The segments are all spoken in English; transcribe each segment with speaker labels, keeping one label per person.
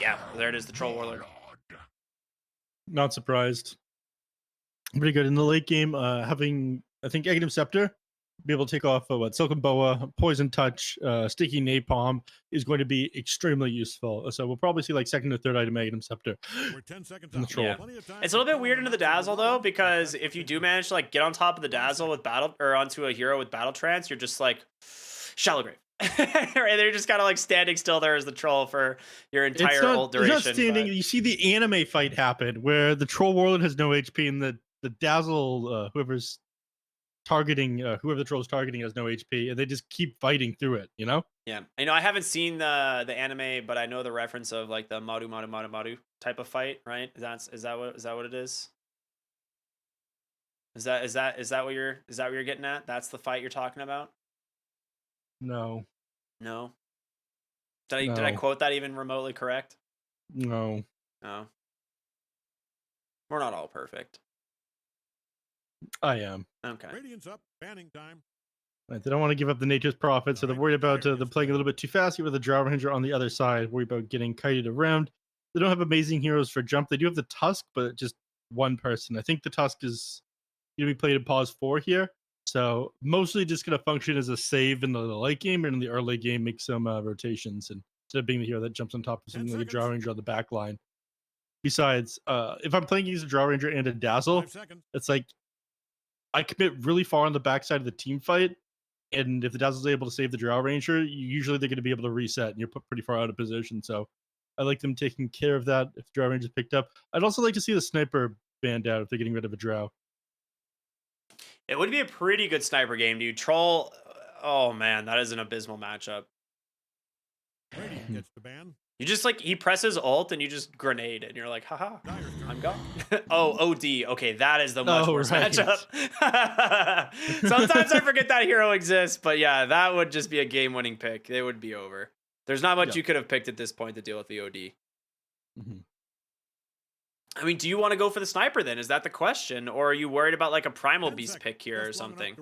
Speaker 1: Yeah, there it is, the Troll Warlord.
Speaker 2: Not surprised. Pretty good in the late game. Having, I think, Aghanim Scepter, be able to take off Silken Boa, Poison Touch, Sticky Napalm is going to be extremely useful. So we'll probably see like second or third item Aghanim Scepter.
Speaker 3: We're 10 seconds
Speaker 2: In the
Speaker 3: out.
Speaker 2: troll.
Speaker 1: Yeah. It's a little bit weird into the Dazzle though, because if you do manage to like get on top of the Dazzle with battle or onto a hero with Battle Trance, you're just like Shallow Grave. And they're just kind of like standing still there as the troll for your entire ult duration.
Speaker 2: It's not standing. You see the anime fight happen where the Troll Warlord has no HP and the Dazzle, whoever's targeting, whoever the troll's targeting has no HP, and they just keep fighting through it, you know?
Speaker 1: Yeah. You know, I haven't seen the anime, but I know the reference of like the Maru type of fight, right? Is that what it is? Is that what you're getting at? That's the fight you're talking about?
Speaker 2: No.
Speaker 1: No. Did I quote that even remotely correct?
Speaker 2: No.
Speaker 1: No. We're not all perfect.
Speaker 2: I am.
Speaker 1: Okay.
Speaker 3: Radiance up, banning time.
Speaker 2: Right, they don't want to give up the Nature's Prophet, so they're worried about them playing a little bit too fast. With the Drow Ranger on the other side, worried about getting kited around. They don't have amazing heroes for jump. They do have the Tusk, but just one person. I think the Tusk is going to be played in pause 4 here. So mostly just going to function as a save in the late game, and in the early game make some rotations, and instead of being the hero that jumps on top of something like a Drow Ranger on the back line. Besides, if I'm playing against a Drow Ranger and a Dazzle, it's like I commit really far on the backside of the team fight, and if the Dazzle's able to save the Drow Ranger, usually they're going to be able to reset, and you're put pretty far out of position. So I like them taking care of that if the Drow Ranger's picked up. I'd also like to see the Sniper banned out if they're getting rid of a Drow.
Speaker 1: It would be a pretty good sniper game, dude. Troll, oh man, that is an abysmal matchup.
Speaker 3: Radiant gets the ban.
Speaker 1: You just like, he presses ult and you just grenade and you're like, haha, I'm gone. Oh, OD. Okay, that is the much worse matchup. Sometimes I forget that hero exists, but yeah, that would just be a game-winning pick. They would be over. There's not much you could have picked at this point to deal with the OD. I mean, do you want to go for the sniper then? Is that the question? Or are you worried about like a primal beast pick here or something?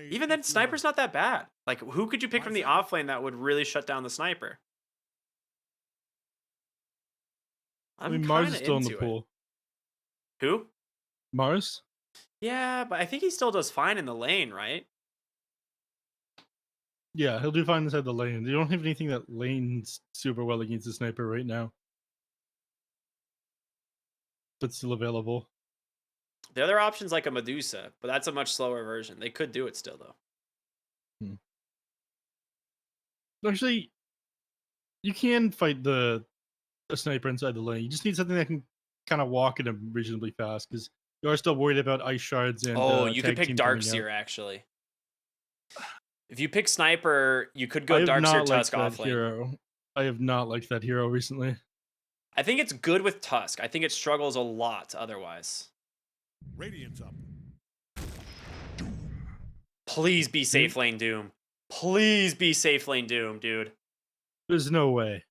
Speaker 1: Even then, sniper's not that bad. Like, who could you pick from the offlane that would really shut down the sniper?
Speaker 2: I mean, Mars is still in the pool.
Speaker 1: Who?
Speaker 2: Mars?
Speaker 1: Yeah, but I think he still does fine in the lane, right?
Speaker 2: Yeah, he'll do fine inside the lane. They don't have anything that lanes super well against the sniper right now. But still available.
Speaker 1: The other option's like a Medusa, but that's a much slower version. They could do it still, though.
Speaker 2: Actually, you can fight the sniper inside the lane. You just need something that can kind of walk at him reasonably fast, because you are still worried about ice shards and
Speaker 1: you could pick Darkseer, actually. If you pick sniper, you could go Darkseer Tusk offlane.
Speaker 2: I have not liked that hero recently.
Speaker 1: I think it's good with Tusk. I think it struggles a lot otherwise.
Speaker 3: Radiance up.
Speaker 1: Please be safe lane Doom. Please be safe lane Doom, dude.
Speaker 2: There's no way.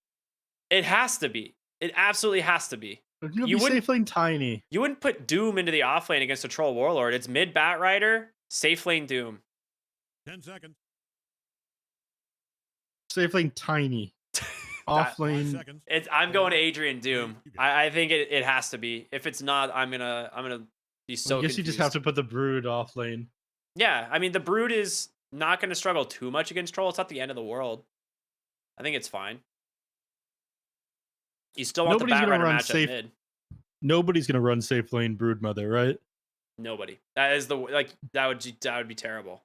Speaker 1: It has to be. It absolutely has to be.
Speaker 2: You wouldn't safe lane Tiny.
Speaker 1: You wouldn't put Doom into the offlane against a Troll Warlord. It's mid Bat Rider, safe lane Doom.
Speaker 3: 10 seconds.
Speaker 2: Safe lane Tiny. Off lane.
Speaker 1: I'm going to Adrian Doom. I think it has to be. If it's not, I'm gonna be so.
Speaker 2: I guess confused. You just have to put the Brood off lane.
Speaker 1: Yeah, I mean the Brood is not going to struggle too much against Troll. It's not the end of the world. I think it's fine. You still want the Bat Rider match at mid.
Speaker 2: Nobody's gonna run safe lane Broodmother, right?
Speaker 1: Nobody. That is that would be terrible.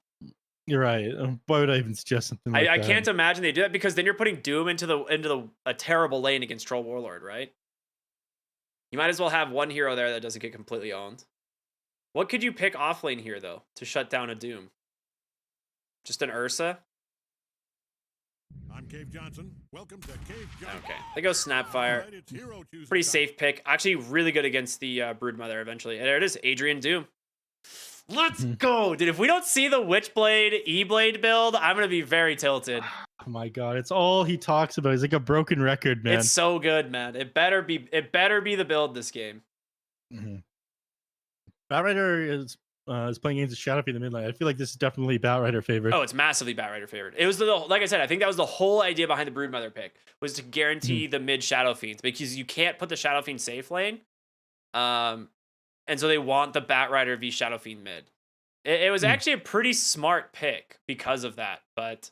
Speaker 2: You're right. Why would I even suggest something like that?
Speaker 1: I can't imagine they do that, because then you're putting Doom into a terrible lane against Troll Warlord, right? You might as well have one hero there that doesn't get completely owned. What could you pick off lane here though to shut down a Doom? Just an Ursa?
Speaker 3: I'm Cave Johnson. Welcome to Cave Johnson.
Speaker 1: Okay, they go Snapfire. Pretty safe pick. Actually, really good against the Broodmother eventually. And there it is, Adrian Doom. Let's go, dude. If we don't see the Witchblade E-Blade build, I'm gonna be very tilted.
Speaker 2: Oh my god, it's all he talks about. He's like a broken record, man.
Speaker 1: It's so good, man. It better be the build this game.
Speaker 2: Bat Rider is is playing against the Shadow Fiend in the mid lane. I feel like this is definitely Batrider favorite.
Speaker 1: Oh, it's massively Batrider favored. It was like I said, I think that was the whole idea behind the Broodmother pick, was to guarantee the mid Shadow Fiends, because you can't put the Shadow Fiend safe lane. And so they want the Batrider v Shadow Fiend mid. It was actually a pretty smart pick because of that, but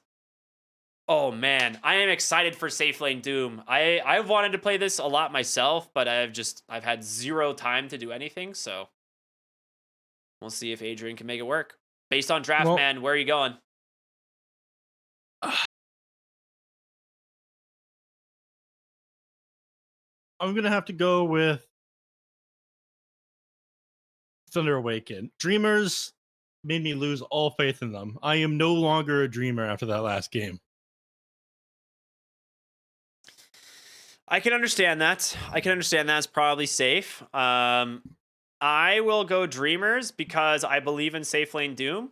Speaker 1: oh man, I am excited for safe lane Doom. I've wanted to play this a lot myself, but I've had zero time to do anything, so we'll see if Adrian can make it work. Based on draft, man, where are you going?
Speaker 2: I'm gonna have to go with Thunder Awaken. Dreamers made me lose all faith in them. I am no longer a dreamer after that last game.
Speaker 1: I can understand that. It's probably safe. I will go Dreamers because I believe in safe lane Doom.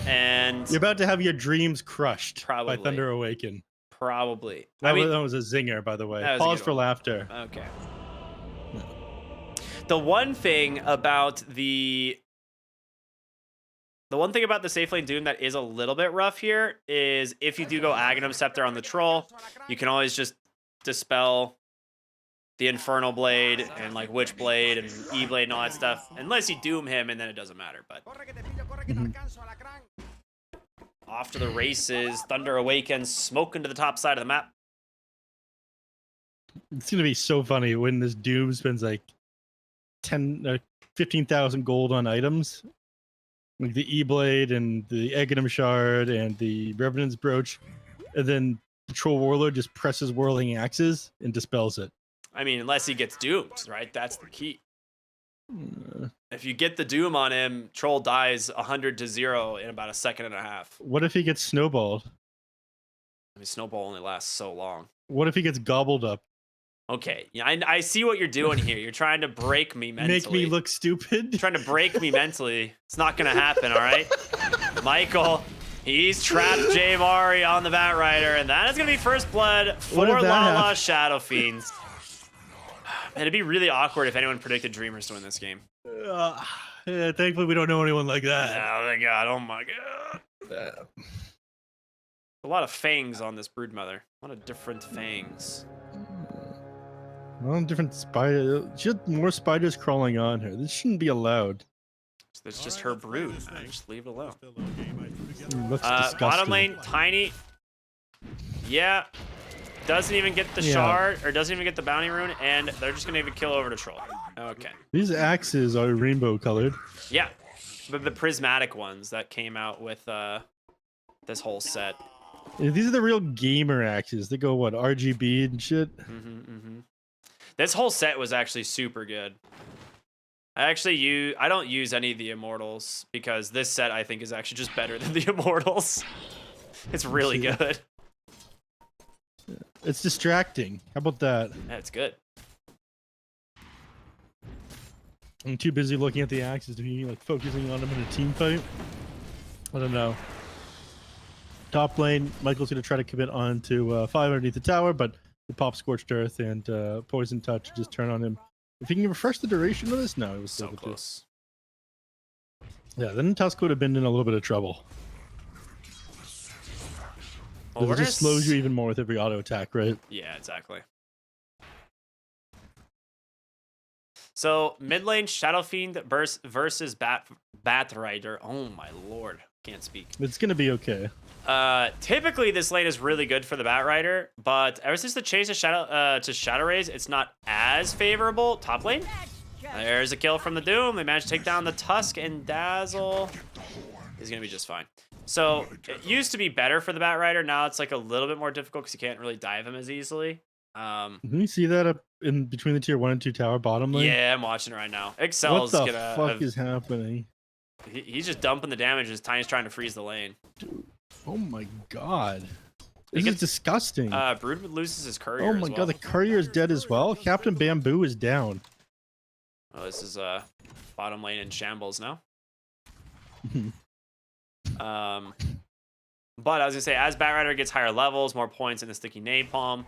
Speaker 1: And
Speaker 2: you're about to have your dreams crushed
Speaker 1: probably
Speaker 2: by Thunder Awaken.
Speaker 1: Probably.
Speaker 2: That was a zinger, by the way. Pause for laughter.
Speaker 1: Okay. The one thing about the safe lane Doom that is a little bit rough here is if you do go Aghanim Scepter on the troll, you can always just dispel the Infernal Blade and like Witchblade and E-Blade and all that stuff, unless you Doom him and then it doesn't matter. But off to the races, Thunder Awakens, smoking to the top side of the map.
Speaker 2: It's gonna be so funny when this Doom spends like 15,000 gold on items, like the E-Blade and the Aghanim Shard and the Revenant's Brooch, and then the Troll Warlord just presses Whirling Axes and dispels it.
Speaker 1: I mean, unless he gets doomed, right? That's the key. If you get the Doom on him, Troll dies 100-0 in about a second and a half.
Speaker 2: What if he gets snowballed?
Speaker 1: I mean, Snowball only lasts so long.
Speaker 2: What if he gets gobbled up?
Speaker 1: Okay, yeah, I see what you're doing here. You're trying to break me mentally.
Speaker 2: Make me look stupid?
Speaker 1: You're trying to break me mentally. It's not going to happen, all right? Michael, he's trapped Jay Mari on the Batrider, and that is going to be first blood for Lala Shadow Fiends. Man, it'd be really awkward if anyone predicted Dreamers to win this game.
Speaker 2: Yeah, thankfully, we don't know anyone like that.
Speaker 1: Oh, my God. Oh, my God. A lot of fangs on this Broodmother. A lot of different fangs.
Speaker 2: Well, different spiders. She had more spiders crawling on her. This shouldn't be allowed.
Speaker 1: That's just her brood. Just leave it alone.
Speaker 2: Bottom
Speaker 1: lane, Tiny. Yeah. Doesn't even get the shard, or doesn't even get the bounty rune, and they're just gonna even kill over to troll. Okay.
Speaker 2: These axes are rainbow colored.
Speaker 1: Yeah, but the prismatic ones that came out with this whole set.
Speaker 2: Yeah, these are the real gamer axes. They go what, RGB and shit.
Speaker 1: This whole set was actually super good. I don't use any of the Immortals because this set I think is actually just better than the Immortals. It's really good.
Speaker 2: It's distracting. How about that?
Speaker 1: Yeah, it's good.
Speaker 2: I'm too busy looking at the axes to be like focusing on them in a team fight. I don't know. Top lane, Michael's gonna try to commit onto 5 underneath the tower, but the pop Scorched Earth and Poison Touch just turn on him. If he can refresh the duration of this, no, it was
Speaker 1: so close.
Speaker 2: Yeah, then Tusk would have been in a little bit of trouble. Well, it just slows you even more with every auto attack, right?
Speaker 1: Yeah, exactly. So mid lane Shadow Fiend versus Batrider. Oh my lord, can't speak.
Speaker 2: It's gonna be okay.
Speaker 1: Typically this lane is really good for the Batrider, but ever since the change to Shadow Rays, it's not as favorable. Top lane. There's a kill from the Doom. They managed to take down the Tusk, and Dazzle is gonna be just fine. So it used to be better for the Batrider. Now it's like a little bit more difficult because you can't really dive him as easily.
Speaker 2: Can you see that up in between the tier 1 and 2 tower bottom lane?
Speaker 1: Yeah, I'm watching it right now. Excel's
Speaker 2: what the fuck is happening?
Speaker 1: He's just dumping the damage as Tiny's trying to freeze the lane.
Speaker 2: Dude, oh my god. This is disgusting.
Speaker 1: Brood loses his courier.
Speaker 2: Oh my god, the courier is dead as well. Captain Bamboo is down.
Speaker 1: Oh, this is bottom lane in shambles now. But I was gonna say, as Batrider gets higher levels, more points in the sticky napalm,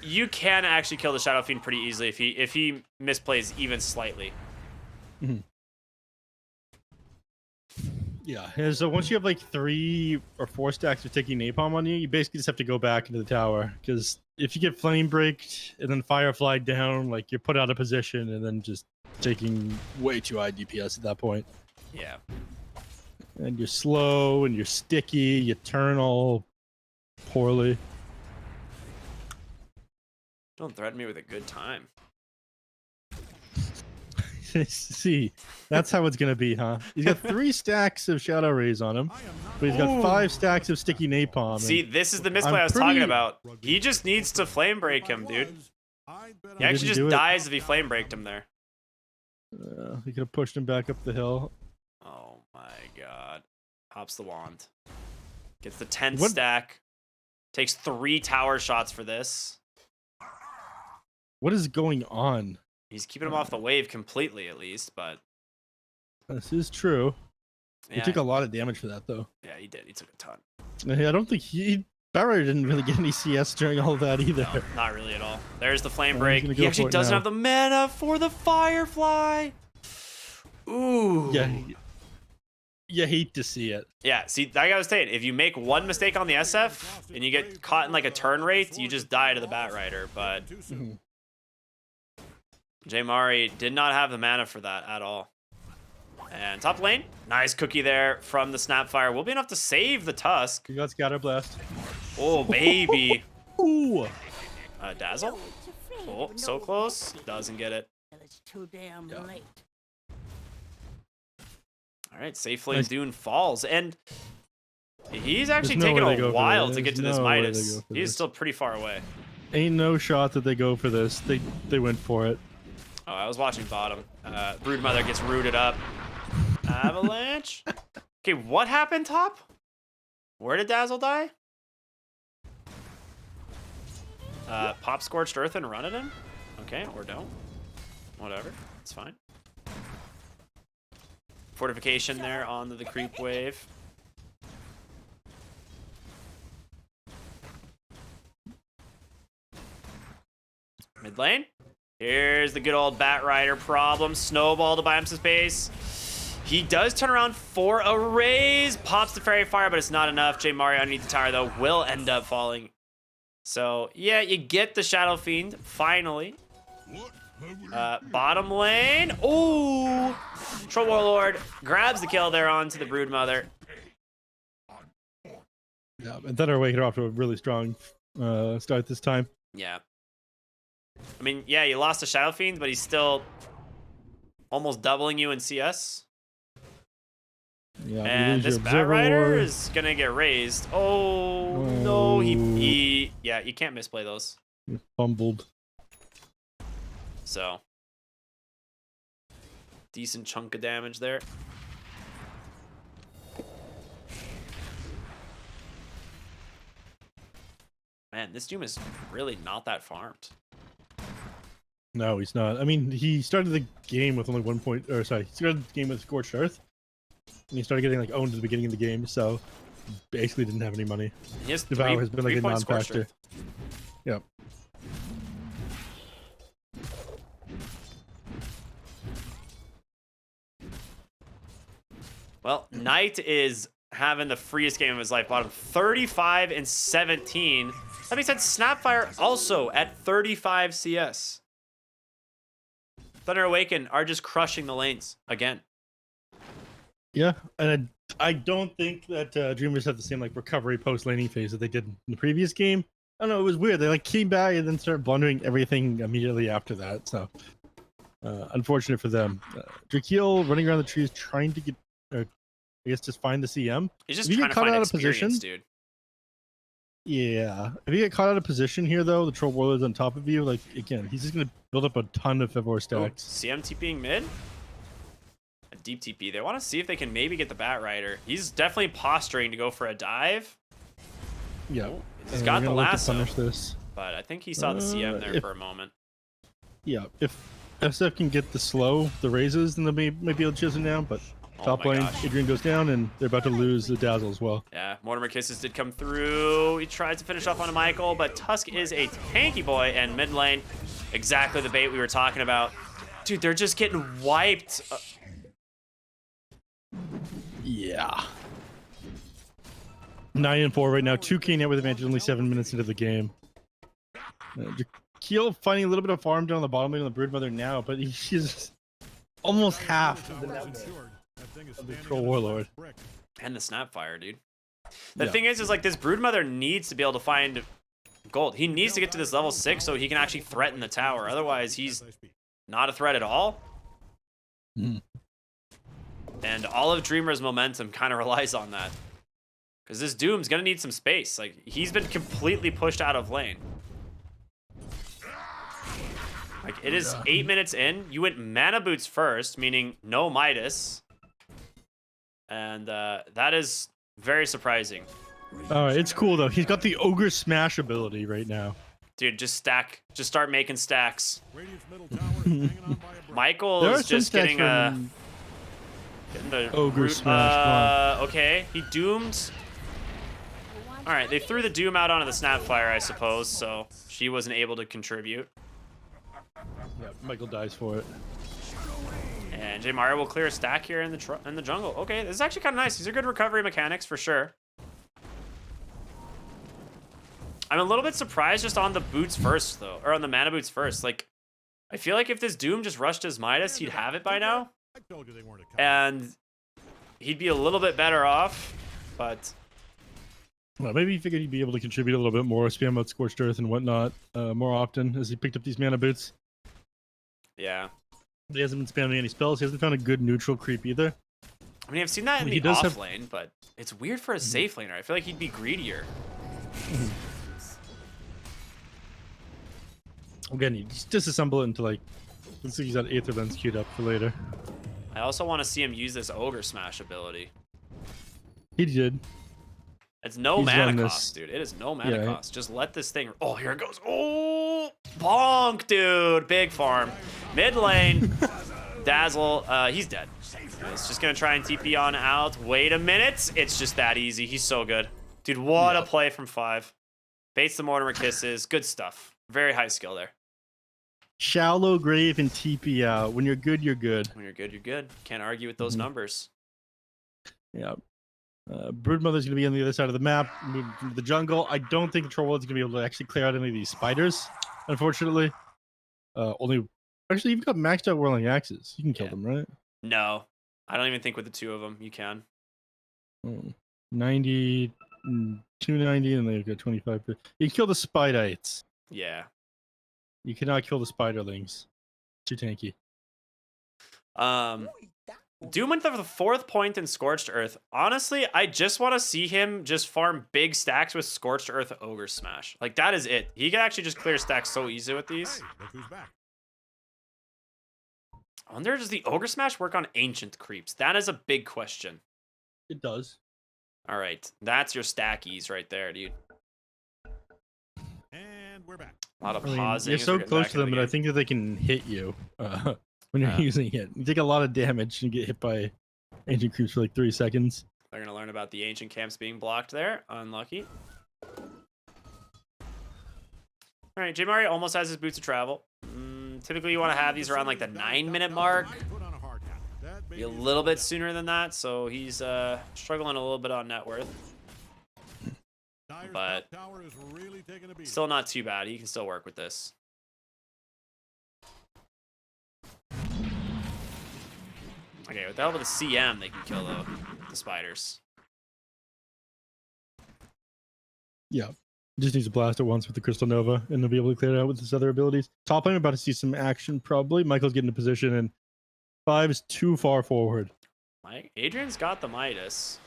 Speaker 1: you can actually kill the Shadow Fiend pretty easily if he misplays even slightly.
Speaker 2: Yeah, and so once you have like 3 or 4 stacks of taking napalm on you, you basically just have to go back into the tower. Because if you get flame breaked and then firefly down, like you're put out of position and then just taking way too high DPS at that point.
Speaker 1: Yeah.
Speaker 2: And you're slow and you're sticky, you turn all poorly.
Speaker 1: Don't threaten me with a good time.
Speaker 2: See, that's how it's gonna be, huh? He's got 3 stacks of shadow rays on him,
Speaker 3: I am not
Speaker 2: but he's got
Speaker 1: Ooh.
Speaker 2: 5 stacks of sticky napalm.
Speaker 1: See,
Speaker 2: and
Speaker 1: this is the misplay I was talking about. He just needs to flame break him, dude. He actually just dies if he flame breaked him there.
Speaker 2: he could have pushed him back up the hill.
Speaker 1: Oh my god. Pops the wand. Gets the 10th
Speaker 2: What-
Speaker 1: stack. Takes 3 tower shots for this.
Speaker 2: What is going on?
Speaker 1: He's keeping him off the wave completely, at least, but
Speaker 2: This is true. He
Speaker 1: yeah,
Speaker 2: took a lot of damage for that, though.
Speaker 1: yeah, he did. He took a ton.
Speaker 2: I don't think Barrier didn't really get any CS during all of that either.
Speaker 1: No, not really at all. There's the flame
Speaker 2: He's
Speaker 1: break.
Speaker 2: gonna
Speaker 1: He
Speaker 2: go
Speaker 1: actually
Speaker 2: for it
Speaker 1: doesn't
Speaker 2: now.
Speaker 1: have the mana for the Firefly. Ooh.
Speaker 2: Yeah, you hate to see it.
Speaker 1: Yeah, see, like I was saying, if you make one mistake on the SF and you get caught in like a turn rate, you just die to the Bat Rider. But J Mari did not have the mana for that at all. And top lane, nice cookie there from the Snapfire. Will be enough to save the Tusk.
Speaker 2: You got Scatter Blast.
Speaker 1: Oh, baby.
Speaker 2: Ooh.
Speaker 1: Dazzle? Oh, so close. Doesn't get it.
Speaker 4: It's too damn late.
Speaker 1: All right, safely
Speaker 2: Nice.
Speaker 1: Dune falls. And he's actually
Speaker 2: There's no
Speaker 1: taking
Speaker 2: way they go
Speaker 1: a
Speaker 2: for
Speaker 1: while
Speaker 2: this.
Speaker 1: to get to
Speaker 2: There's
Speaker 1: this
Speaker 2: no way they
Speaker 1: Midas.
Speaker 2: go for
Speaker 1: He's
Speaker 2: this.
Speaker 1: still pretty far away.
Speaker 2: Ain't no shot that they go for this. They went for it.
Speaker 1: Oh, I was watching bottom. Broodmother gets rooted up. Avalanche? Okay, what happened top? Where did Dazzle die? Pop Scorched Earth and run at him? Okay, or don't. Whatever, it's fine. Fortification there onto the creep wave. Mid lane. Here's the good old Bat Rider problem. Snowball to buy him some space. He does turn around for a raise. Pops the Fairy Fire, but it's not enough. J Mario underneath the tower, though, will end up falling. So, yeah, you get the Shadow Fiend, finally. Bottom lane. Ooh! Troll Warlord grabs the kill there onto the Broodmother.
Speaker 2: Yeah, and then our Awaken off to a really strong start this time.
Speaker 1: Yeah. I mean, yeah, you lost to Shadow Fiend, but he's still almost doubling you in CS.
Speaker 2: Yeah,
Speaker 1: And this Bat Rider is gonna get raised. Oh no, yeah, you can't misplay those.
Speaker 2: Fumbled.
Speaker 1: So decent chunk of damage there. Man, this Doom is really not that farmed.
Speaker 2: No, he's not. I mean, he started the game with only 1 point, or sorry, he started the game with Scorched Earth, and he started getting like owned at the beginning of the game, so basically didn't have any money.
Speaker 1: He has
Speaker 2: Devour has been like a
Speaker 1: 3-point Scorched
Speaker 2: non-factor.
Speaker 1: Earth.
Speaker 2: Yep.
Speaker 1: Well, Knight is having the freest game of his life. Bottom 35 and 17. That being said, Snapfire also at 35 CS. Thunder Awaken are just crushing the lanes again.
Speaker 2: Yeah, and I don't think that Dreamers have the same like recovery post laning phase that they did in the previous game. I don't know, it was weird. They like came back and then started blundering everything immediately after that. So unfortunate for them. Drakeel running around the trees trying to get, or I guess just find the CM.
Speaker 1: He's just
Speaker 2: If you
Speaker 1: trying
Speaker 2: get
Speaker 1: to
Speaker 2: caught
Speaker 1: find
Speaker 2: out of
Speaker 1: experience,
Speaker 2: position,
Speaker 1: dude.
Speaker 2: Yeah, if you get caught out of position here though, the Troll Warlord's on top of you. Like again, he's just gonna build up a ton of Fevor
Speaker 1: Oh,
Speaker 2: stacks.
Speaker 1: CM TPing mid. A deep TP. They want to see if they can maybe get the Bat Rider. He's definitely posturing to go for a dive.
Speaker 2: Yeah,
Speaker 1: Oh, he's
Speaker 2: and
Speaker 1: got
Speaker 2: we're
Speaker 1: the
Speaker 2: gonna look to
Speaker 1: lasso,
Speaker 2: punish this.
Speaker 1: but I think he saw the CM there
Speaker 2: if-
Speaker 1: for a moment.
Speaker 2: Yeah, if SF can get the slow, the raises, then they'll be maybe able to chase him down. But
Speaker 1: Oh
Speaker 2: top
Speaker 1: my
Speaker 2: lane,
Speaker 1: gosh.
Speaker 2: Adrian goes down, and they're about to lose the Dazzle as well.
Speaker 1: Yeah, Mortimer Kisses did come through. He tries to finish off on Michael, but Tusk is a tanky boy, and mid lane, exactly the bait we were talking about. Dude, they're just getting wiped.
Speaker 2: Yeah. 9-4 right now. 2K net with advantage. Only 7 minutes into the game. Keel finding a little bit of farm down the bottom lane on the Broodmother now, but he's almost half of the net of the Troll Warlord.
Speaker 1: And the Snapfire, dude. The
Speaker 2: Yeah.
Speaker 1: thing is like this Broodmother needs to be able to find gold. He needs to get to this level 6 so he can actually threaten the tower. Otherwise, he's not a threat at all.
Speaker 2: Mm.
Speaker 1: And all of Dreamer's momentum kind of relies on that. Because this Doom's going to need some space. Like, he's been completely pushed out of lane. Like, it is 8 minutes in. You went mana boots first, meaning no Midas. And that is very surprising.
Speaker 2: It's cool, though. He's got the Ogre Smash ability right now.
Speaker 1: Dude, just stack. Just start making stacks.
Speaker 3: Radiant's middle tower is hanging on by a brick.
Speaker 1: Michael
Speaker 2: There are
Speaker 1: is
Speaker 2: some
Speaker 1: just
Speaker 2: stacks
Speaker 1: getting
Speaker 2: from
Speaker 1: the
Speaker 2: Ogre
Speaker 1: root-
Speaker 2: Smash.
Speaker 1: okay, he doomed. All right, they threw the Doom out onto the Snapfire, I suppose, so she wasn't able to contribute.
Speaker 2: Yeah, Michael dies for it.
Speaker 1: And J Mario will clear a stack here in the jungle. Okay, this is actually kind of nice. These are good recovery mechanics for sure. I'm a little bit surprised just on the boots first, though, or on the mana boots first. Like, I feel like if this Doom just rushed his Midas, he'd have it by now,
Speaker 3: I told you they weren't a couple.
Speaker 1: and he'd be a little bit better off. But
Speaker 2: Well, maybe he figured he'd be able to contribute a little bit more, spam out Scorched Earth and whatnot more often as he picked up these mana boots.
Speaker 1: yeah,
Speaker 2: He hasn't been spamming any spells. He hasn't found a good neutral creep either.
Speaker 1: I mean, I've seen that in
Speaker 2: He
Speaker 1: the
Speaker 2: does
Speaker 1: off
Speaker 2: have-
Speaker 1: lane, but it's weird for a safe laner. I feel like he'd be greedier.
Speaker 2: Again, you just disassemble it into like, looks like he's got Aether Lens queued up for later.
Speaker 1: I also want to see him use this Ogre Smash ability.
Speaker 2: He did.
Speaker 1: It's no
Speaker 2: He's
Speaker 1: mana
Speaker 2: done this.
Speaker 1: cost, dude. It is no mana
Speaker 2: Yeah,
Speaker 1: cost. Just let this thing. Oh, here it goes. Oh, bonk, dude. Big farm. Mid lane. Dazzle. He's dead. He's just gonna try and TP on out. Wait a minute. It's just that easy. He's so good, dude. What a play from 5. Baits the Mortimer kisses. Good stuff. Very high skill there.
Speaker 2: Shallow grave and TP out. When you're good, you're good.
Speaker 1: When you're good, you're good. Can't argue with those numbers.
Speaker 2: Yeah. Broodmother's going to be on the other side of the map, move into the jungle. I don't think the Troll World's going to be able to actually clear out any of these spiders, unfortunately. Actually, you've got maxed out Whirling Axes. You can kill
Speaker 1: Yeah.
Speaker 2: them, right?
Speaker 1: No, I don't even think with the 2 of them you can.
Speaker 2: 90, 290, and they've got 25. You can kill the Spidites.
Speaker 1: Yeah.
Speaker 2: You cannot kill the Spiderlings. Too tanky.
Speaker 1: Doom went for the 4th point in Scorched Earth. Honestly, I just want to see him just farm big stacks with Scorched Earth Ogre Smash. Like, that is it. He can actually just clear stacks so easy with these.
Speaker 3: Hey, look who's back.
Speaker 1: I wonder, does the Ogre Smash work on Ancient creeps? That is a big question.
Speaker 2: It does.
Speaker 1: All right, that's your stackies right there, dude.
Speaker 3: And we're back.
Speaker 1: A lot of
Speaker 2: I mean,
Speaker 1: pausing.
Speaker 2: you're
Speaker 1: as
Speaker 2: so
Speaker 1: we're getting
Speaker 2: close
Speaker 1: back
Speaker 2: to them,
Speaker 1: into
Speaker 2: but I
Speaker 1: the
Speaker 2: think that they can hit you when you're using it. You take a lot of damage and get hit by ancient creeps for like 3 seconds.
Speaker 1: game. They're going to learn about the Ancient camps being blocked there. Unlucky. All right, J Mario almost has his boots of travel. Typically, you want to have these around like the 9-minute mark.
Speaker 3: Put on a hard hat. That
Speaker 1: Be a
Speaker 3: baby is
Speaker 1: little bit
Speaker 3: down.
Speaker 1: sooner than that, so he's struggling a little bit on net worth.
Speaker 3: Dyer's
Speaker 1: but
Speaker 3: top tower is really taking a beating.
Speaker 1: Still not too bad. He can still work with this. Okay, with the help of the CM, they can kill the spiders.
Speaker 2: Yeah. Just needs to blast it once with the Crystal Nova, and they'll be able to clear it out with his other abilities. Top lane, about to see some action probably. Michael's getting a position, and 5 is too far forward.
Speaker 1: Adrian's got the Midas.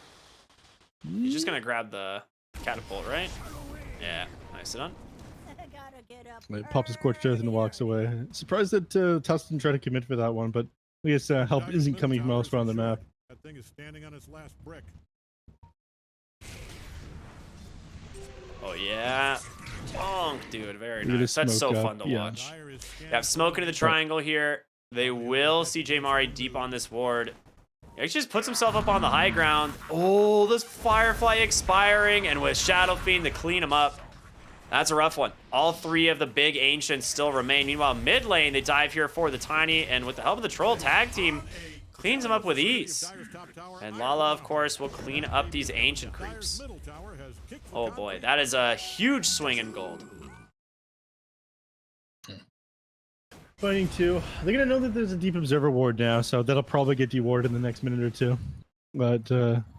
Speaker 1: He's just gonna grab the catapult, right? Yeah, nice done.
Speaker 4: Gotta get up
Speaker 2: It pops his Scorched Earth and walks away. Surprised that Tusk didn't try to commit for that one, but I guess help
Speaker 3: Dyer's
Speaker 2: isn't
Speaker 3: middle
Speaker 2: coming from
Speaker 3: tower
Speaker 2: elsewhere on the
Speaker 3: is
Speaker 2: map.
Speaker 3: destroyed. That thing is standing on its last brick.
Speaker 1: Oh yeah, bonk, dude, very
Speaker 2: Look at
Speaker 1: nice.
Speaker 2: this
Speaker 1: That's so
Speaker 2: smoke
Speaker 1: fun
Speaker 2: up,
Speaker 1: to
Speaker 2: yeah.
Speaker 1: watch.
Speaker 3: Dyer is
Speaker 1: You have smoke into the triangle here. They will see J Mari deep on this ward. He actually just puts himself up on the high ground. Oh, this Firefly expiring, and with Shadow Fiend to clean him up. That's a rough one. All 3 of the big Ancients still remain. Meanwhile, mid lane, they dive here for the Tiny, and with the help of the Troll tag team, Cleans them up with ease. And Lala, of course, will clean up these ancient creeps. Oh boy, that is a huge swing in gold.
Speaker 2: Fighting 2. They're gonna know that there's a deep observer ward now, so that'll probably get dewarded in the next minute or two. But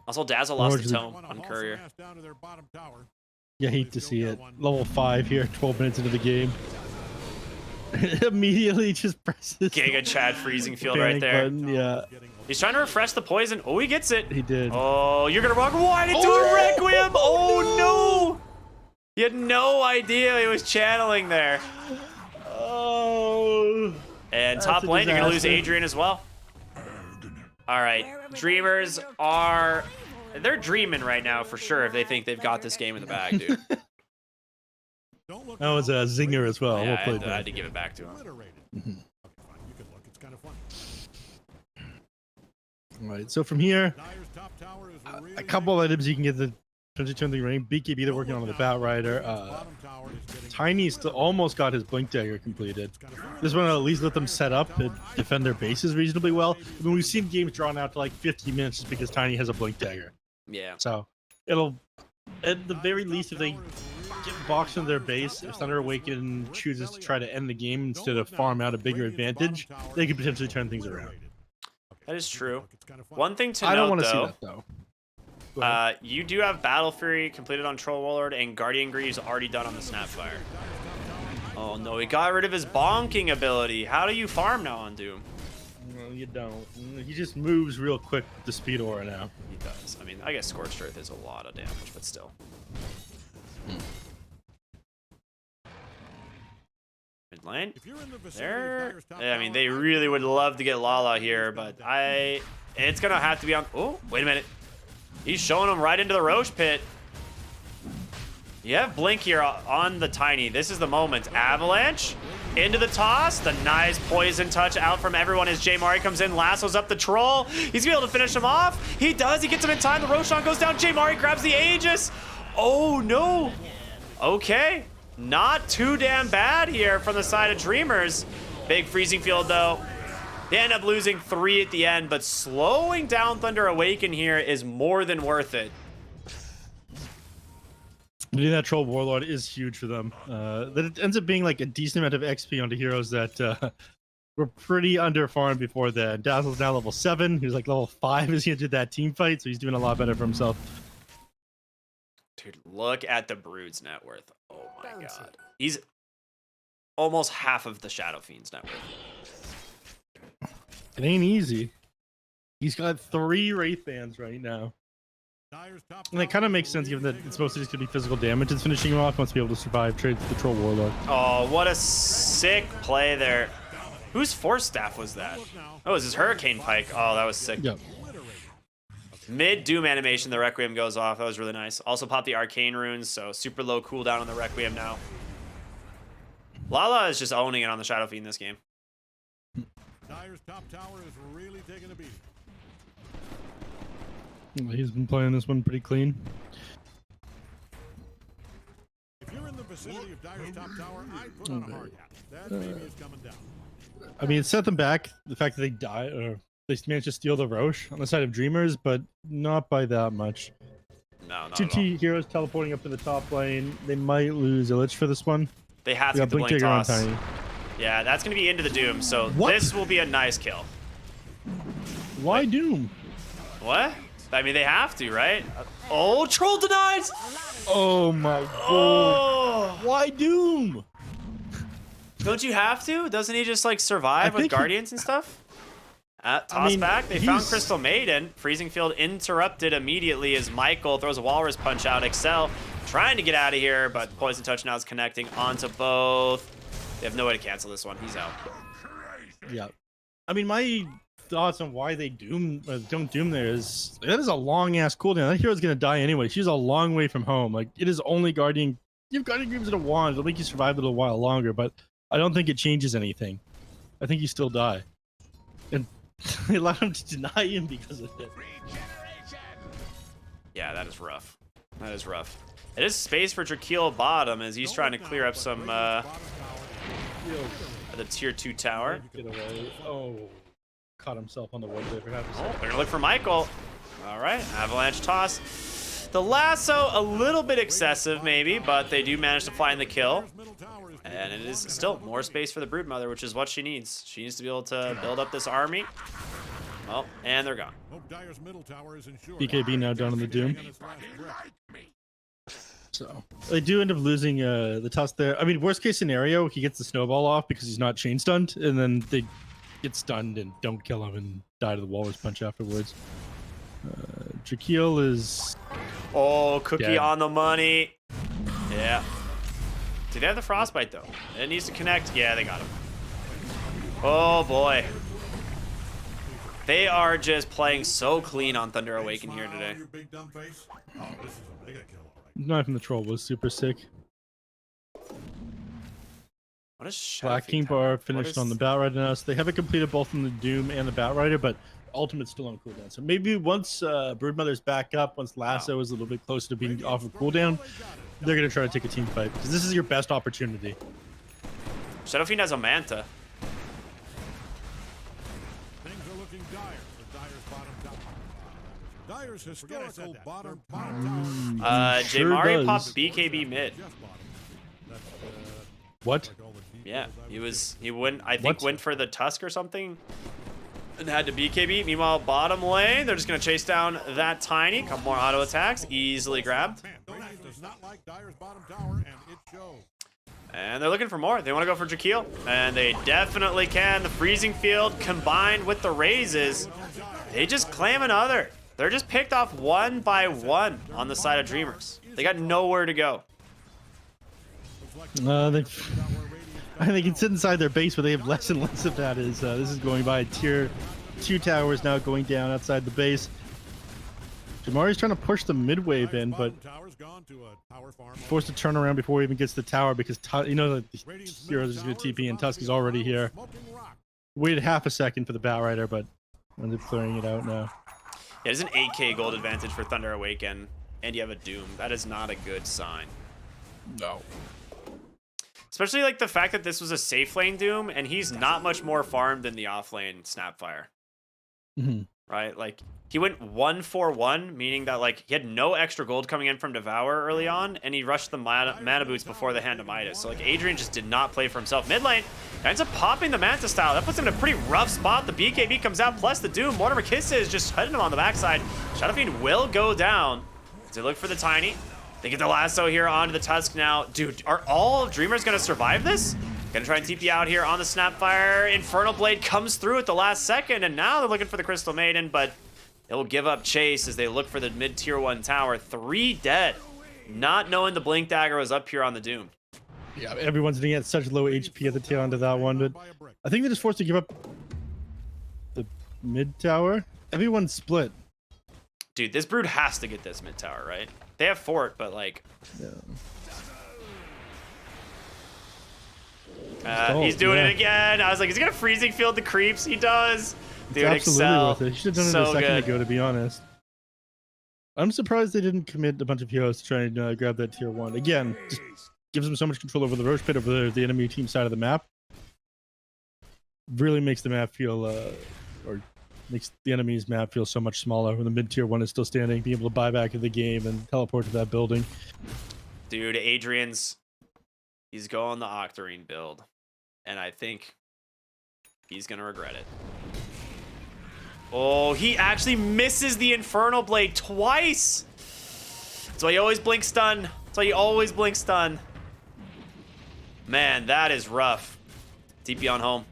Speaker 1: Also, Dazzle lost the tome on Courier.
Speaker 2: yeah, hate to see it. Level 5 here, 12 minutes into the game. Immediately just presses
Speaker 1: Giga Chad freezing field
Speaker 2: panic
Speaker 1: right there.
Speaker 2: button. Yeah,
Speaker 1: He's trying to refresh the poison. Oh, he gets it.
Speaker 2: he did.
Speaker 1: Oh, you're gonna rock. Why did he do a Requiem? Oh no! He had no idea he was channeling there.
Speaker 2: Oh.
Speaker 1: And
Speaker 2: That's
Speaker 1: top
Speaker 2: a
Speaker 1: lane, you're gonna lose
Speaker 2: disaster.
Speaker 1: Adrian as well. All right, Dreamers they're dreaming right now for sure if they think they've got this game in the bag, dude.
Speaker 2: That was a zinger as well.
Speaker 1: Yeah,
Speaker 2: Well played,
Speaker 1: I had to give it back to him.
Speaker 2: All right, so from here, a couple items you can get the 2020 ring. BKB, they're working on the Bat Rider. Tiny still almost got his Blink Dagger completed. This one will at least let them set up and defend their bases reasonably well. I mean, we've seen games drawn out to like 15 minutes just because Tiny has a Blink Dagger.
Speaker 1: Yeah.
Speaker 2: So it'll, at the very least, if they get boxed into their base, if Thunder Awaken chooses to try to end the game instead of farm out a bigger advantage, they could potentially turn things around.
Speaker 1: That is true. One thing to
Speaker 2: I don't
Speaker 1: note,
Speaker 2: want to see
Speaker 1: though,
Speaker 2: that though. Go ahead.
Speaker 1: you do have Battle Fury completed on Troll Warlord, and Guardian Greaves already done on the Snapfire. Oh no, he got rid of his bonking ability. How do you farm now on Doom?
Speaker 2: No, you don't. He just moves real quick with the speed aura now.
Speaker 1: He does. I mean, I guess Scorched Earth is a lot of damage, but still. Mid lane. There. I mean, they really would love to get Lala here, but it's gonna have to be on. Oh, wait a minute. He's showing him right into the Roche pit. You have Blink here on the Tiny. This is the moment. Avalanche into the toss. The nice poison touch out from everyone as J Mari comes in, lassos up the troll. He's gonna be able to finish him off. He does. He gets him in time. The Roshan goes down. J Mari grabs the Aegis. Oh no. Okay. Not too damn bad here from the side of Dreamers. Big freezing field though. They end up losing 3 at the end, but slowing down Thunder Awaken here is more than worth it.
Speaker 2: Doing that Troll Warlord is huge for them. That it ends up being like a decent amount of XP onto heroes that were pretty underfarmed before that. Dazzle's now level 7. He was like level 5 as he entered that team fight, so he's doing a lot better for himself.
Speaker 1: Dude, look at the Brood's net worth. Oh my god. He's almost half of the Shadow Fiend's net worth.
Speaker 2: It ain't easy. He's got 3 Wraith Bands right now. And it kind of makes sense given that it's mostly just going to be physical damage it's finishing him off. He wants to be able to survive trades with the Troll Warlord.
Speaker 1: Oh, what a sick play there. Whose Force Staff was that? Oh, it was his Hurricane Pike. Oh, that was sick.
Speaker 2: Yep.
Speaker 1: Mid Doom animation, the Requiem goes off. That was really nice. Also popped the Arcane Runes, so super low cooldown on the Requiem now. Lala is just owning it on the Shadow Fiend this game.
Speaker 3: Dyer's top tower is really taking a beating.
Speaker 2: He's been playing this one pretty clean.
Speaker 3: If you're in the vicinity of Dyer's top tower, I'd put on a hard hat. That baby is coming down.
Speaker 2: I mean, it set them back. The fact that they die, or they managed to steal the Roche on the side of Dreamers, but not by that much.
Speaker 1: No, not
Speaker 2: 2
Speaker 1: at all.
Speaker 2: T heroes teleporting up to the top lane. They might lose Illich for this one.
Speaker 1: They have to
Speaker 2: Yeah,
Speaker 1: get the Blink
Speaker 2: Dagger on
Speaker 1: Toss.
Speaker 2: Tiny.
Speaker 1: Yeah, that's going to be into the Doom, so
Speaker 2: What?
Speaker 1: this will be a nice kill.
Speaker 2: Why Doom?
Speaker 1: What? I mean, they have to, right? Oh, Troll denies!
Speaker 2: Oh my god.
Speaker 1: Oh!
Speaker 2: Why Doom?
Speaker 1: Don't you have to? Doesn't he just, like, survive with
Speaker 2: think he-
Speaker 1: Guardians and stuff? Toss
Speaker 2: mean,
Speaker 1: back. They found
Speaker 2: he's-
Speaker 1: Crystal Maiden. Freezing Field interrupted immediately as Michael throws a Walrus Punch out. Excel trying to get out of here, but Poison Touch now is connecting onto both. They have no way to cancel this one. He's out.
Speaker 2: Yeah. I mean, my thoughts on why they don't Doom there is that is a long ass cooldown. That hero's gonna die anyway. She's a long way from home. Like, it is only Guardian. You have Guardian Greaves in a wand. It'll make you survive a little while longer, but I don't think it changes anything. I think you still die. And they allowed him to deny him because of it.
Speaker 1: Yeah, that is rough. That is rough. It is space for Drakeel bottom as he's trying to clear up some the tier 2 tower.
Speaker 2: Get away. Oh. caught himself on the wood there for half a
Speaker 1: Oh,
Speaker 2: second.
Speaker 1: they're gonna look for Michael. All right, avalanche toss. The lasso, a little bit excessive maybe, but they do manage to find the kill. And it is still more space for the Broodmother, which is what she needs. She needs to be able to build up this army. Oh, and they're gone.
Speaker 2: BKB now down on the Doom. So they do end up losing the tusk there. I mean, worst case scenario, he gets the snowball off because he's not chain stunned, and then they get stunned and don't kill him and die to the walrus punch afterwards. Drakeel is...
Speaker 1: Oh, Cookie
Speaker 2: dead.
Speaker 1: on the money. Yeah. Do they have the frostbite though? It needs to connect. Yeah, they got him. Oh boy. They are just playing so clean on Thunder Awaken here today.
Speaker 2: Knife from the Troll was super sick.
Speaker 1: What is Shadow
Speaker 2: Black
Speaker 1: Fiend
Speaker 2: King
Speaker 1: Tower?
Speaker 2: Bar
Speaker 1: What
Speaker 2: finished
Speaker 1: is-
Speaker 2: on the Batrider now, so they haven't completed both in the Doom and the Batrider, but Ultimate's still on cooldown. So maybe once Broodmother's back up, once Lasso is a little bit closer to being off of cooldown, they're going to try to take a team fight, because this is your best opportunity.
Speaker 1: Shadow Fiend has a Manta.
Speaker 3: Things are looking dire for Dyer's historical bottom tower.
Speaker 1: J
Speaker 2: Sure
Speaker 1: Mario
Speaker 2: does.
Speaker 1: popped BKB mid.
Speaker 2: What?
Speaker 1: Yeah, he went, I think
Speaker 2: What?
Speaker 1: went for the Tusk or something and had to BKB. Meanwhile, bottom lane, they're just gonna chase down that Tiny. Couple more auto attacks, easily grabbed.
Speaker 3: Does not like Dyer's bottom tower, and it shows.
Speaker 1: And they're looking for more. They want to go for Drakeel, and they definitely can. The freezing field combined with the raises, they just claim another. They're just picked off one by one on the side of Dreamers. They got nowhere to go.
Speaker 2: They can sit inside their base, but they have less and less of that. This is going by tier 2 towers now going down outside the base. Jamari's trying to push the mid wave in, but forced to turn around before he even gets the tower because you know that the heroes is going to TP and Tusk is already here. Waited half a second for the Batrider, but ended up clearing it out now.
Speaker 1: Yeah, there's an 8k gold advantage for Thunder Awaken, and you have a Doom. That is not a good sign.
Speaker 2: No.
Speaker 1: Especially like the fact that this was a safe lane Doom, and he's not much more farmed than the off lane Snapfire. Right? Like, he went 1-4-1, meaning that like he had no extra gold coming in from Devour early on, and he rushed the mana boots before the Hand of Midas. So like Adrian just did not play for himself. Mid lane ends up popping the Manta style. That puts him in a pretty rough spot. The BKB comes out, plus the Doom. Mortimer Kisses just hitting him on the backside. Shadow Fiend will go down. They look for the Tiny. They get the lasso here onto the Tusk now. Dude, are all Dreamers gonna survive this? Gonna try and TP out here on the Snapfire. Infernal Blade comes through at the last second, and now they're looking for the Crystal Maiden, but it will give up chase as they look for the mid tier 1 tower. 3 dead, not knowing the Blink Dagger was up here on the Doom.
Speaker 2: Yeah, everyone's getting at such low HP at the tail end of that one, but I think they're just forced to give up the mid tower. Everyone's split.
Speaker 1: Dude, this Brood has to get this mid tower, right? They have Fort, but like...
Speaker 2: Yeah.
Speaker 1: He's doing it again. I was like, is he gonna freezing field the creeps? He does. Dude,
Speaker 2: It's absolutely
Speaker 1: Excel.
Speaker 2: worth it. He should have done it
Speaker 1: So
Speaker 2: a second
Speaker 1: good.
Speaker 2: ago, to be honest. I'm surprised they didn't commit a bunch of heroes to try and grab that tier 1. Again, just gives them so much control over the Roach Pit, over the enemy team side of the map. Really makes the map feel, or makes the enemy's map feel so much smaller when the mid tier 1 is still standing, being able to buy back in the game and teleport to that building.
Speaker 1: Dude, he's going the Octarine build, and I think he's gonna regret it. Oh, he actually misses the Infernal Blade twice. That's why you always blink stun. That's why you always blink stun. Man, that is rough. TP on home.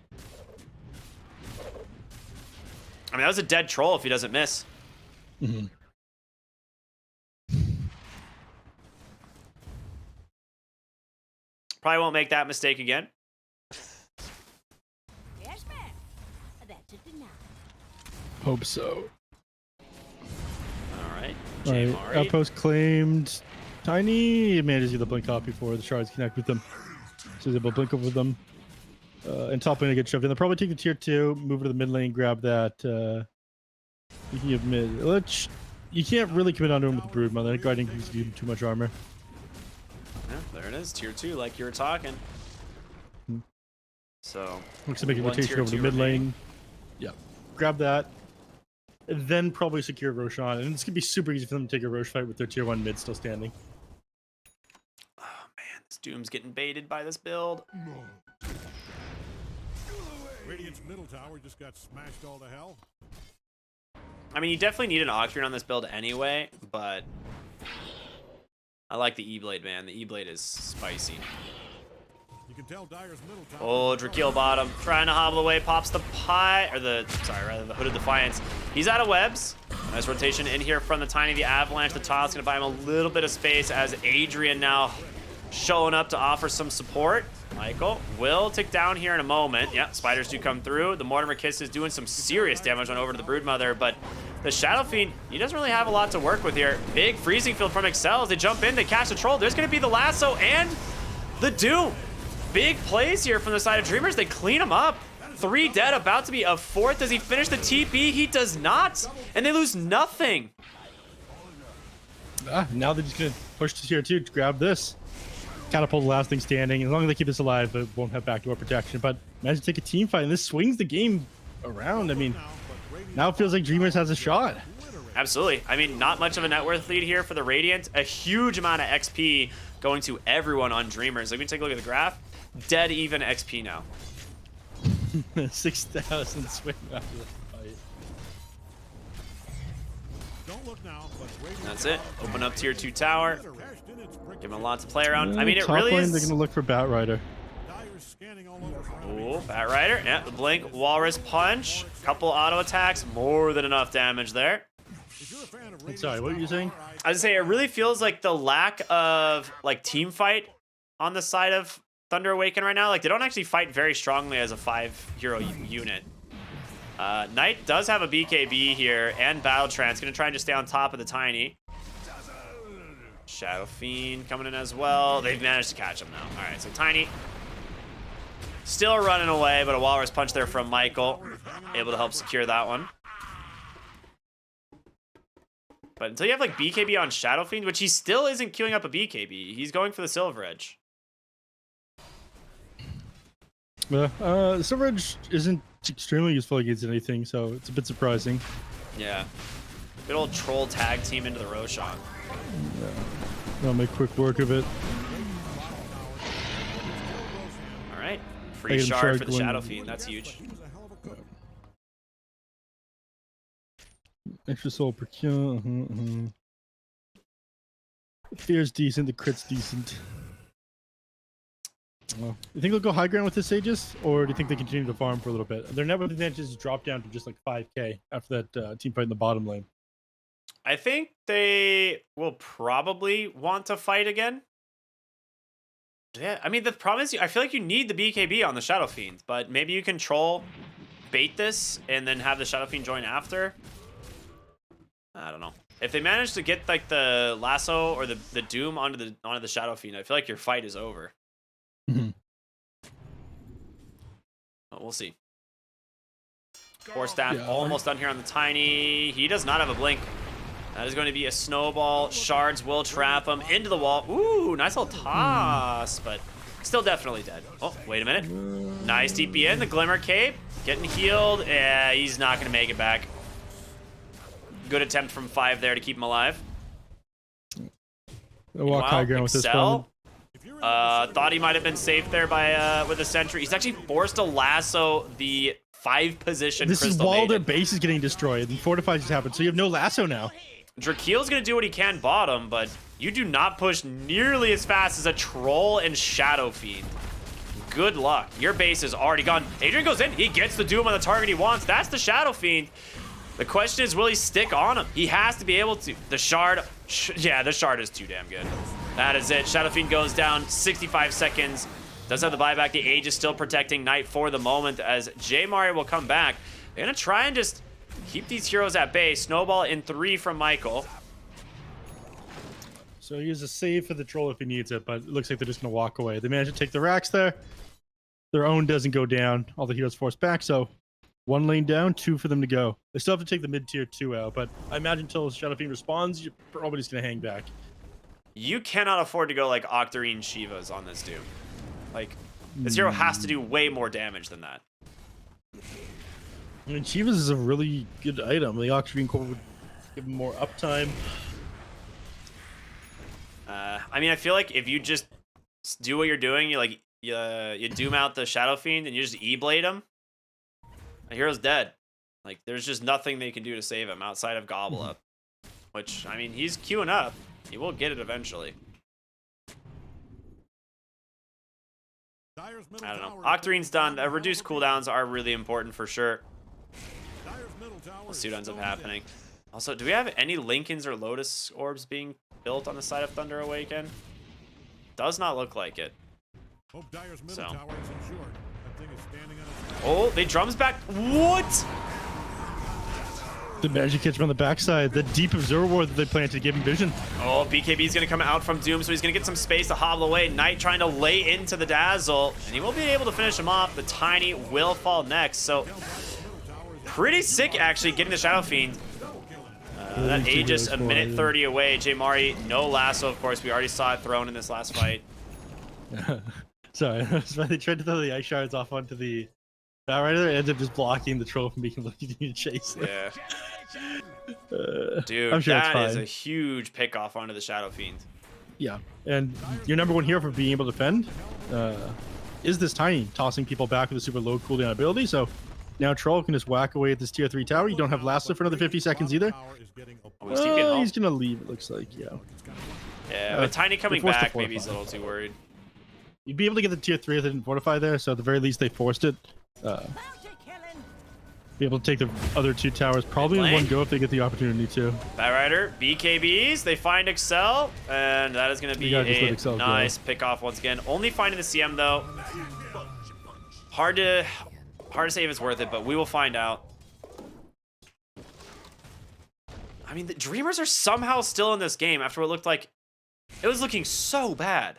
Speaker 1: I mean, that was a dead troll if he doesn't miss. Probably won't make that mistake again.
Speaker 4: Yes, ma'am. That's a deny.
Speaker 2: Hope so.
Speaker 1: All right.
Speaker 2: Alright,
Speaker 1: Jamari.
Speaker 2: Outpost claimed. Tiny manages to get the blink off before the shards connect with them. So he's able to blink over them. And top lane to get shoved in. They'll probably take the tier 2, move to the mid lane, grab that. You have mid. You can't really commit onto him with the Broodmother. Guiding gives you too much armor.
Speaker 1: Yeah, there it is. Tier 2, like you were talking. So,
Speaker 2: Looks to make a
Speaker 1: one
Speaker 2: rotation
Speaker 1: tier
Speaker 2: over to
Speaker 1: 2
Speaker 2: mid
Speaker 1: remaining.
Speaker 2: lane. Yeah. grab that, and then probably secure Roshan. And it's gonna be super easy for them to take a Roche fight with their tier 1 mid still standing.
Speaker 1: Oh man, this Doom's getting baited by this build.
Speaker 3: Radiant's middle tower just got smashed all to hell.
Speaker 1: I mean, you definitely need an Octarine on this build anyway, but I like the E-Blade, man. The E-Blade is spicy.
Speaker 3: You can tell Dire's middle tower.
Speaker 1: Oh, Drakeel bottom, trying to hobble away, pops the the Hooded Defiance. He's out of webs. Nice rotation in here from the Tiny, the Avalanche. The Tile's gonna buy him a little bit of space as Adrian now showing up to offer some support. Michael will tick down here in a moment. Yeah, spiders do come through. The Mortimer Kiss is doing some serious damage on over to the Broodmother, but the Shadow Fiend, he doesn't really have a lot to work with here. Big freezing field from Excel as they jump in, they catch the troll. There's gonna be the lasso and the Doom. Big plays here from the side of Dreamers. They clean him up. 3 dead, about to be a 4th. Does he finish the TP? He does not. And they lose nothing.
Speaker 2: Now they're just gonna push to tier 2 to grab this. Catapult the last thing standing. As long as they keep this alive, it won't have backdoor protection. But imagine take a team fight, and this swings the game around. I mean, now it feels like Dreamers has a shot.
Speaker 1: Absolutely. I mean, not much of a net worth lead here for the Radiant. A huge amount of XP going to everyone on Dreamers. Like, we can take a look at the graph. Dead even XP now.
Speaker 2: 6,000 swing after the fight.
Speaker 3: Don't look now, but
Speaker 1: That's it. Open up tier 2 tower. Give him a lot to play around. I mean, it really
Speaker 2: lane,
Speaker 1: is.
Speaker 2: They're gonna look for Batrider.
Speaker 3: Dire's scanning all over for
Speaker 1: Ooh, Batrider. Yeah, the Blink, Walrus Punch. Couple auto attacks. More than enough damage there.
Speaker 3: If you're a fan of Radiant's
Speaker 2: Sorry, what were you saying?
Speaker 1: I was gonna say, it really feels like the lack of like team fight on the side of Thunder Awaken right now. Like, they don't actually fight very strongly as a 5-hero unit. Knight does have a BKB here and Battle Trance. Gonna try and just stay on top of the Tiny. Shadow Fiend coming in as well. They've managed to catch him now. All right, so Tiny still running away, but a Walrus Punch there from Michael. Able to help secure that one. But until you have like BKB on Shadow Fiend, which he still isn't queuing up a BKB. He's going for the Silver Edge.
Speaker 2: The Silver Edge isn't extremely useful against anything, so it's a bit surprising.
Speaker 1: Yeah. Good old troll tag team into the Roshan.
Speaker 2: Yeah. I'll make quick work of it.
Speaker 1: All right. Free shard for the Shadow Fiend. That's huge.
Speaker 2: Extra soul per kill. The fear's decent, the crit's decent. Well, you think they'll go high ground with this Aegis, or do you think they continue to farm for a little bit? Their net worth advantages drop down to just like 5k after that team fight in the bottom lane.
Speaker 1: I think they will probably want to fight again. Yeah, I mean, the problem is I feel like you need the BKB on the Shadow Fiend, but maybe you control bait this and then have the Shadow Fiend join after. I don't know. If they manage to get like the lasso or the Doom onto the Shadow Fiend, I feel like your fight is over. But we'll see. Force Staff almost done here on the Tiny. He does not have a blink. That is going to be a snowball. Shards will trap him into the wall. Ooh, nice little toss, but still definitely dead. Oh, wait a minute. Nice DP in. The Glimmer Cape. Getting healed. Yeah, he's not going to make it back. Good attempt from 5 there to keep him alive.
Speaker 2: Walk high ground with this one.
Speaker 1: Thought he might have been safe there by with a sentry. He's actually forced to lasso the 5 position.
Speaker 2: This
Speaker 1: Crystal
Speaker 2: is while their
Speaker 1: Maiden.
Speaker 2: base is getting destroyed and fortifies just happened, so you have no lasso now.
Speaker 1: Drakeel's gonna do what he can bottom, but you do not push nearly as fast as a Troll and Shadow Fiend. Good luck. Your base is already gone. Adrian goes in. He gets the Doom on the target he wants. That's the Shadow Fiend. The question is, will he stick on him? He has to be able to. The Shard, yeah, the Shard is too damn good. That is it. Shadow Fiend goes down 65 seconds. Does have the buyback. The Age is still protecting Knight for the moment as J Mario will come back. They're gonna try and just keep these heroes at bay. Snowball in 3 from Michael.
Speaker 2: So he uses a save for the troll if he needs it, but it looks like they're just going to walk away. They managed to take the racks there. Their own doesn't go down. All the heroes forced back, so 1 lane down, 2 for them to go. They still have to take the mid-tier 2 out, but I imagine until Shadow Fiend responds, you're probably just going to hang back.
Speaker 1: You cannot afford to go like Octarine Shivas on this Doom. Like, this hero has to do way more damage than that.
Speaker 2: I mean, Chivas is a really good item. The Oxygen Core would give him more uptime.
Speaker 1: I mean, I feel like if you just do what you're doing, you doom out the Shadow Fiend and you just E-blade him, the hero's dead. Like, there's just nothing they can do to save him outside of Gobble Up. Which, I mean, he's queuing up. He will get it eventually. I don't know. Octarine's done. Reduced cooldowns are really important for sure. We'll see what ends up happening. Also, do we have any Lincolns or Lotus orbs being built on the side of Thunder Awaken? Does not look like it. So. Oh, they drums back. What?
Speaker 2: The magic catch from the backside. The deep Observer Ward that they planted to give him vision.
Speaker 1: Oh, BKB's going to come out from Doom, so he's going to get some space to hobble away. Knight trying to lay into the Dazzle, and he will be able to finish him off. The Tiny will fall next, so pretty sick, actually, getting the Shadow Fiend. That Aegis a minute 30 away. J Mari, no lasso, of course. We already saw it thrown in this last fight.
Speaker 2: Sorry, they tried to throw the ice shards off onto the Rider. It ends up just blocking the troll from being able to chase them.
Speaker 1: Yeah. Dude,
Speaker 2: I'm sure
Speaker 1: that is a huge pick off onto the Shadow Fiend.
Speaker 2: Yeah, and your number one hero for being able to defend is this Tiny, tossing people back with a super low cooldown ability. So now Troll can just whack away at this tier 3 tower. You don't have lasso for another 50 seconds either. He's gonna leave, it looks like.
Speaker 1: Yeah, but Tiny coming back, maybe he's a little too worried.
Speaker 2: You'd be able to get the tier 3 if they didn't fortify there, so at the very least they forced it. Be able to take the other 2 towers probably in one go if they get the opportunity to.
Speaker 1: Rider, BKBs, they find Excel, and that is going to be a nice pick off once again. Only finding the CM though. Hard to say if it's worth it, but we will find out. I mean, the Dreamers are somehow still in this game after what looked like it was looking so bad.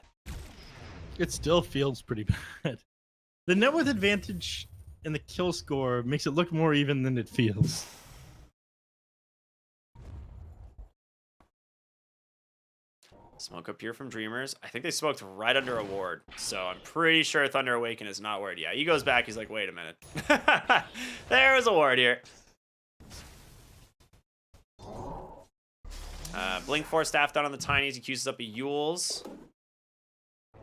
Speaker 2: It still feels pretty bad. The net worth advantage and the kill score makes it look more even than it feels.
Speaker 1: Smoke up here from Dreamers. I think they smoked right under a ward, so I'm pretty sure Thunder Awaken is not ward. Yeah, he goes back. He's like, wait a minute. There was a ward here. Blink Force staff down on the Tinies. He accuses up a Yules.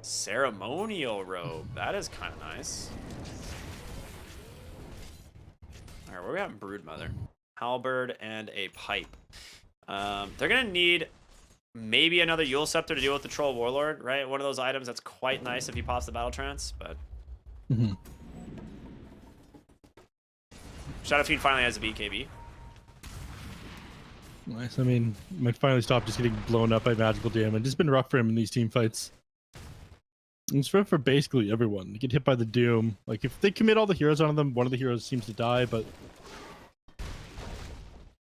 Speaker 1: Ceremonial robe. That is kind of nice. All right, where we at in Broodmother? Halberd and a pipe. They're gonna need maybe another Yule Scepter to deal with the Troll Warlord, right? One of those items that's quite nice if he pops the Battle Trance, but Shadow Fiend finally has a BKB.
Speaker 2: Nice. I mean, might finally stop just getting blown up by magical damage. It's been rough for him in these team fights. It's rough for basically everyone. They get hit by the Doom. Like, if they commit all the heroes on them, one of the heroes seems to die, but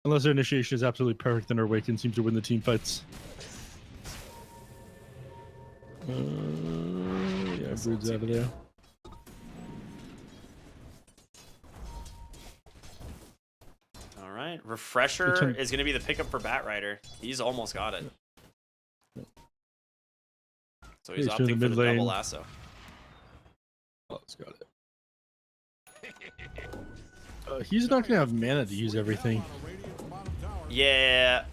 Speaker 2: unless their initiation is absolutely perfect, then our Awaken seems to win the team fights. Yeah, Brood's out of there.
Speaker 1: All right, Refresher is going to be the pickup for Batrider. He's almost got it. So he's opting for the double lasso.
Speaker 2: Oh, it's got it. He's not going to have mana to use everything.
Speaker 1: Yeah.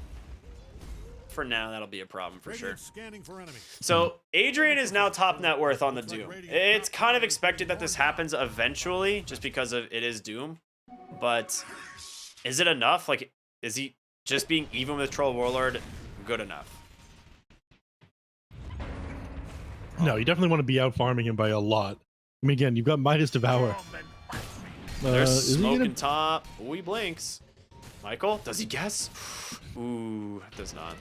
Speaker 1: For now, that'll be a problem for sure. So Adrian is now top net worth on the Doom. It's kind of expected that this happens eventually, just because of it is Doom. But is it enough? Like, is he just being even with Troll Warlord good enough?
Speaker 2: No, you definitely want to be out farming him by a lot. I mean, again, you've got Midas Devour.
Speaker 1: There's smoke in top. Ooh, he blinks. Michael, does he guess? Ooh, does not.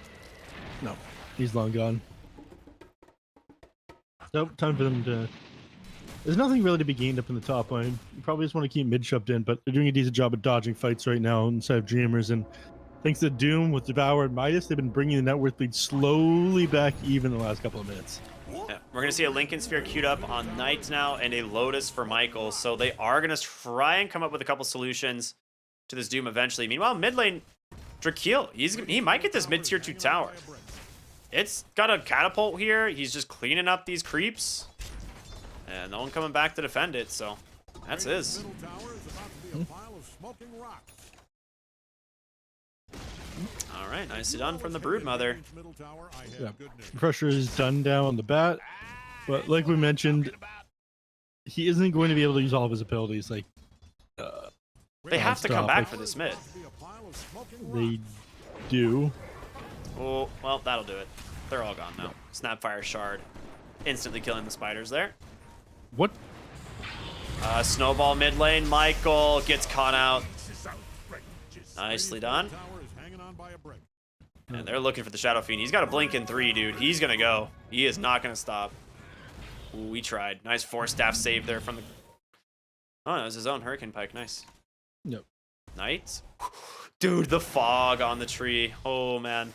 Speaker 2: No, he's long gone. Nope, time for them to... There's nothing really to be gained up in the top lane. You probably just want to keep mid shoved in, but they're doing a decent job of dodging fights right now inside of Dreamers, and thanks to Doom with Devour and Midas, they've been bringing the net worth lead slowly back even the last couple of minutes.
Speaker 1: Yeah, we're going to see a Lincoln Sphere queued up on Knight now and a Lotus for Michael. So they are going to try and come up with a couple solutions to this Doom eventually. Meanwhile, mid lane, Drakeel, he might get this mid-tier 2 tower. It's got a catapult here. He's just cleaning up these creeps. And no one coming back to defend it, so that's his.
Speaker 3: smoking rock.
Speaker 1: All right, nicely done from the Broodmother.
Speaker 3: Middle tower, I have
Speaker 2: Yeah.
Speaker 3: good news.
Speaker 2: Pressure is done down on the bat, but like we mentioned, he isn't going to be able to use all of his abilities. Like
Speaker 1: They have to come
Speaker 2: stop,
Speaker 1: back
Speaker 2: like-
Speaker 1: for this mid.
Speaker 3: Be a pile of smoking rock.
Speaker 2: they do.
Speaker 1: Oh, well, that'll do it. They're all gone now. Snapfire Shard. Instantly killing the spiders there.
Speaker 2: What?
Speaker 1: Snowball mid lane. Michael gets caught out. Nicely done.
Speaker 3: Tower is hanging on by a brick.
Speaker 1: And they're looking for the Shadow Fiend. He's got a blink in 3, dude. He's going to go. He is not going to stop. Ooh, we tried. Nice 4-staff save there from the... Oh, that was his own Hurricane Pike. Nice.
Speaker 2: Yep.
Speaker 1: Knight. Dude, the fog on the tree. Oh, man.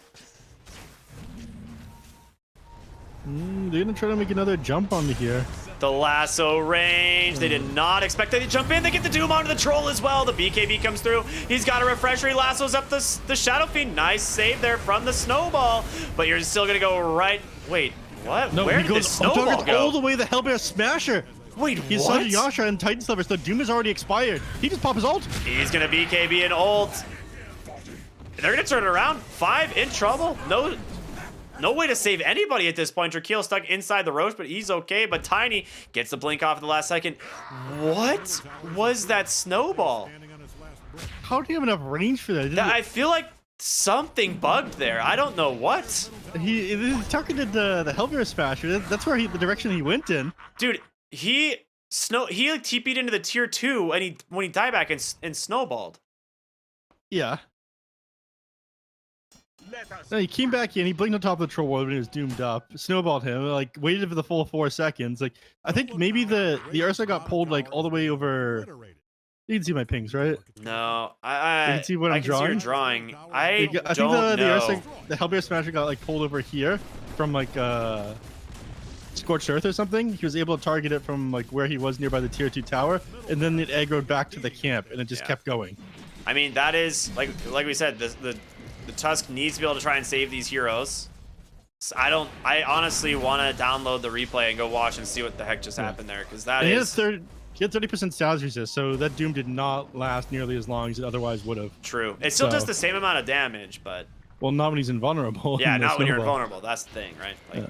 Speaker 2: They're gonna try to make another jump on me here.
Speaker 1: The lasso range. They did not expect that to jump in. They get the Doom onto the Troll as well. The BKB comes through. He's got a refresher. He lassos up the Shadow Fiend. Nice save there from the Snowball. But you're still going to go right... Wait, what?
Speaker 2: No,
Speaker 1: Where
Speaker 2: he
Speaker 1: did
Speaker 2: goes
Speaker 1: this Snowball
Speaker 2: targets
Speaker 1: go?
Speaker 2: all the way the Hellbear Smasher.
Speaker 1: Wait,
Speaker 2: He's
Speaker 1: what?
Speaker 2: such Yasha and Titan Sliver, so Doom is already expired. He just popped his ult.
Speaker 1: He's going to BKB and ult. They're going to turn it around. 5 in trouble. No way to save anybody at this point. Drakeel stuck inside the Roche, but he's okay. But Tiny gets the blink off at the last second. What was that Snowball?
Speaker 3: Standing on his last brick.
Speaker 2: How do you have enough range for that?
Speaker 1: I feel like something bugged there. I don't know what.
Speaker 2: He's targeted the Hellbear Smasher. That's where the direction he went in.
Speaker 1: Dude, he like TP'd into the tier 2 and when he died back and snowballed.
Speaker 2: Yeah. No, he came back in, he blinked on top of the Troll World when he was doomed up, snowballed him, like waited for the full 4 seconds. Like I think maybe the Ursa got pulled like all the way over.
Speaker 3: Obliterated.
Speaker 2: You can see my pings, right?
Speaker 1: No,
Speaker 2: You
Speaker 1: I
Speaker 2: can see what I'm
Speaker 1: can see your
Speaker 2: drawing?
Speaker 1: drawing. I
Speaker 2: think
Speaker 1: don't
Speaker 2: the
Speaker 1: know.
Speaker 2: Ursa, the Hellbear Smasher got like pulled over here from like Scorched Earth or something. He was able to target it from like where he was nearby the tier 2 tower, and then it aggroed back to the camp, and it just
Speaker 1: Yeah.
Speaker 2: kept going.
Speaker 1: I mean, that is like we said, the Tusk needs to be able to try and save these heroes. So I honestly want to download the replay and go watch and see what the heck just happened there, because that
Speaker 2: And
Speaker 1: is
Speaker 2: he had 30% status resist, so that Doom did not last nearly as long as it otherwise would have.
Speaker 1: true. It still does
Speaker 2: So-
Speaker 1: the same amount of damage, but
Speaker 2: Well, not when he's invulnerable.
Speaker 1: yeah,
Speaker 2: in the
Speaker 1: not when you're
Speaker 2: snowball.
Speaker 1: invulnerable. That's the thing, right? Like,
Speaker 2: Yeah.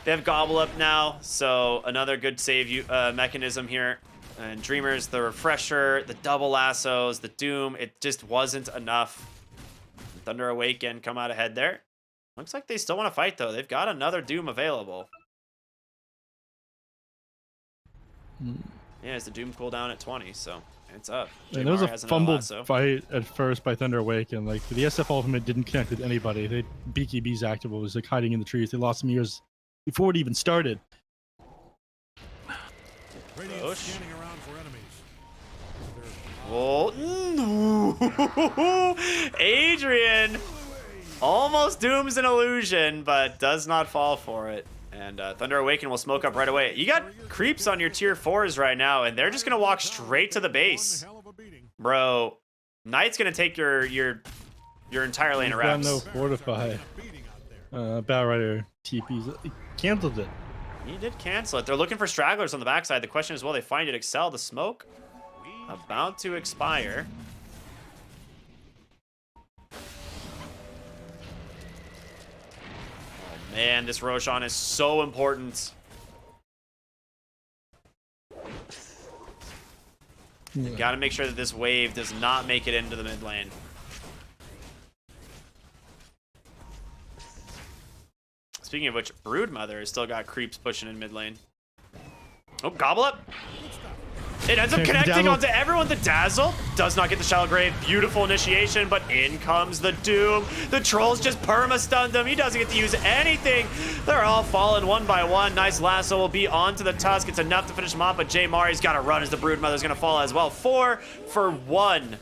Speaker 1: they have Gobble Up now, so another good save mechanism here. And Dreamers, the refresher, the double lassos, the Doom, it just wasn't enough. Thunder Awaken come out ahead there. Looks like they still want to fight, though. They've got another Doom available. Yeah, it's the Doom cooldown at 20, so it's up.
Speaker 2: And there was
Speaker 1: Jamar
Speaker 2: a
Speaker 1: has another
Speaker 2: fumbled
Speaker 1: lasso.
Speaker 2: fight at first by Thunder Awaken. Like the SF ultimate didn't connect with anybody. They BKB's active was like hiding in the trees. They lost some years before it even started.
Speaker 3: Radiant
Speaker 1: Roche.
Speaker 3: scanning around for enemies.
Speaker 1: Oh, Adrian almost dooms an illusion, but does not fall for it. And Thunder Awaken will smoke up right away. You got creeps on your tier 4s right now, and they're just going to walk straight to the base.
Speaker 3: One hell of a beating.
Speaker 1: Bro, Knight's going to take your entire lane of
Speaker 2: Got
Speaker 1: wraps.
Speaker 2: no fortify.
Speaker 3: Beating out there.
Speaker 2: Battle Rider TPs. He canceled it.
Speaker 1: He did cancel it. They're looking for stragglers on the backside. The question is, will they find it? Excel, the smoke about to expire. Oh man, this Roshan is so important. Got to make sure that this wave does not make it into the mid lane. Speaking of which, Broodmother has still got creeps pushing in mid lane. Oh, Gobble Up. It ends up
Speaker 2: Okay,
Speaker 1: connecting
Speaker 2: Dazzle.
Speaker 1: onto everyone. The Dazzle does not get the Shallow Grave. Beautiful initiation, but in comes the Doom. The Trolls just perma-stunned him. He doesn't get to use anything. They're all falling one by one. Nice lasso will be onto the Tusk. It's enough to finish him off, but Jay Mari's got to run as the Broodmother's going to fall as well. 4 for 1.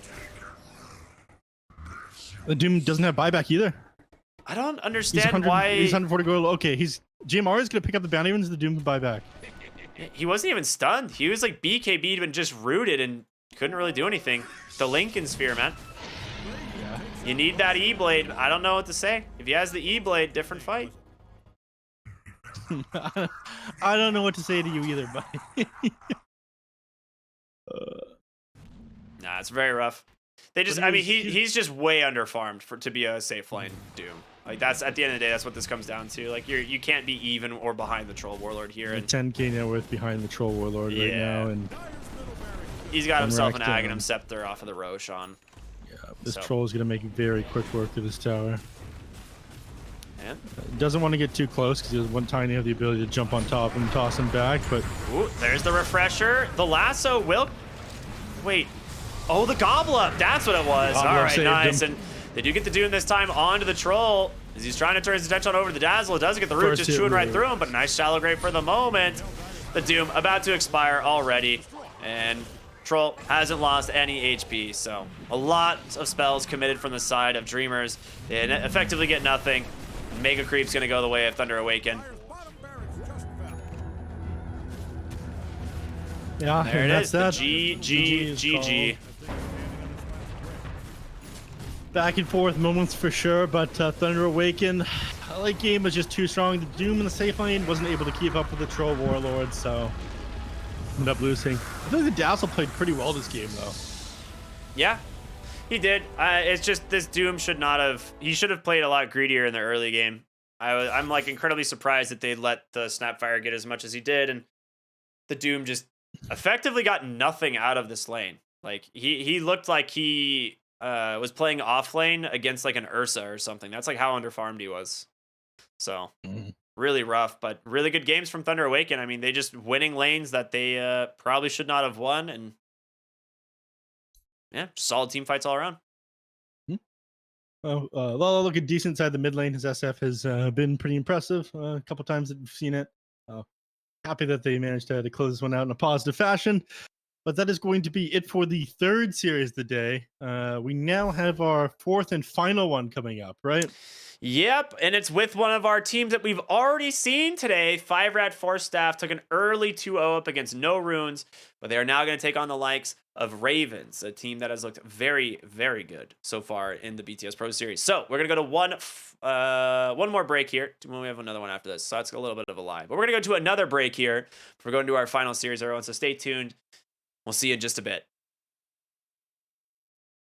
Speaker 2: The Doom doesn't have buyback either.
Speaker 1: I don't
Speaker 2: He's
Speaker 1: understand why
Speaker 2: He's 140 gold. Okay, GMR is gonna pick up the bounty runes. The Doom can buy back.
Speaker 1: he wasn't even stunned. He was like BKB'd and just rooted and couldn't really do anything. The Lincoln Sphere, man.
Speaker 2: Yeah.
Speaker 1: You need that E-Blade. I don't know what to say. If he has the E-Blade, different fight.
Speaker 2: I don't know what to say to you either, buddy.
Speaker 1: Nah, it's very rough. They just,
Speaker 2: But
Speaker 1: I mean,
Speaker 2: he's-
Speaker 1: he's just way underfarmed to be a safe lane Doom. Like that's at the end of the day, that's what this comes down to. Like you can't be even or behind the Troll Warlord here. And
Speaker 2: 10k net worth behind the Troll Warlord right
Speaker 1: Yeah.
Speaker 2: now, and
Speaker 1: he's got himself an
Speaker 2: Unracked,
Speaker 1: Aghanim Scepter off of the Roshan.
Speaker 2: this
Speaker 1: So-
Speaker 2: Troll is gonna make very quick work of this tower.
Speaker 1: Yeah.
Speaker 2: Doesn't want to get too close because he has one tiny have the ability to jump on top and toss him back, but
Speaker 1: Ooh, there's the refresher. The lasso will. Wait. Oh, the gobble up. That's what it was.
Speaker 2: Gobble
Speaker 1: All
Speaker 2: up
Speaker 1: right,
Speaker 2: saved
Speaker 1: nice.
Speaker 2: him.
Speaker 1: And they do get the Doom this time onto the Troll. As he's trying to turn his attention over the Dazzle. It doesn't get the root,
Speaker 2: First
Speaker 1: just
Speaker 2: hit
Speaker 1: chewing right
Speaker 2: root.
Speaker 1: through him. But nice shallow grave for the moment. The Doom about to expire already. And Troll hasn't lost any HP. So a lot of spells committed from the side of Dreamers. They effectively get nothing. Mega Creep's going to go the way of Thunder Awaken.
Speaker 3: Dire's bottom barracks just fell.
Speaker 2: yeah,
Speaker 1: There
Speaker 2: and
Speaker 1: it
Speaker 2: that's
Speaker 1: is.
Speaker 2: that.
Speaker 1: The
Speaker 2: GG is
Speaker 1: GG.
Speaker 2: Back and forth moments for sure, but Thunder Awaken, late game was just too strong. The Doom in the safe lane wasn't able to keep up with the Troll Warlord, so ended up losing. I feel like the Dazzle played pretty well this game, though.
Speaker 1: Yeah, he did. It's just this Doom should not have. He should have played a lot greedier in the early game. I'm like incredibly surprised that they let the Snapfire get as much as he did, and the Doom just effectively got nothing out of this lane. Like he looked like he was playing off lane against like an Ursa or something. That's like how underfarmed he was. So really rough, but really good games from Thunder Awaken. I mean, they just winning lanes that they probably should not have won, and yeah, solid team fights all around.
Speaker 2: Lala looking decent inside the mid lane. His SF has been pretty impressive a couple times that we've seen it. Happy that they managed to close this one out in a positive fashion. But that is going to be it for the third series of the day. We now have our fourth and final one coming up, right?
Speaker 1: Yep, and it's with one of our teams that we've already seen today. 5-Rat 4 Staff took an early 2-0 up against No Runes, but they are now going to take on the likes of Ravens, a team that has looked very, very good so far in the BTS Pro Series. So we're going to go to one more break here. We have another one after this, so that's a little bit of a lie. But we're going to go to another break here. We're going to our final series, everyone, so stay tuned. We'll see you in just a bit.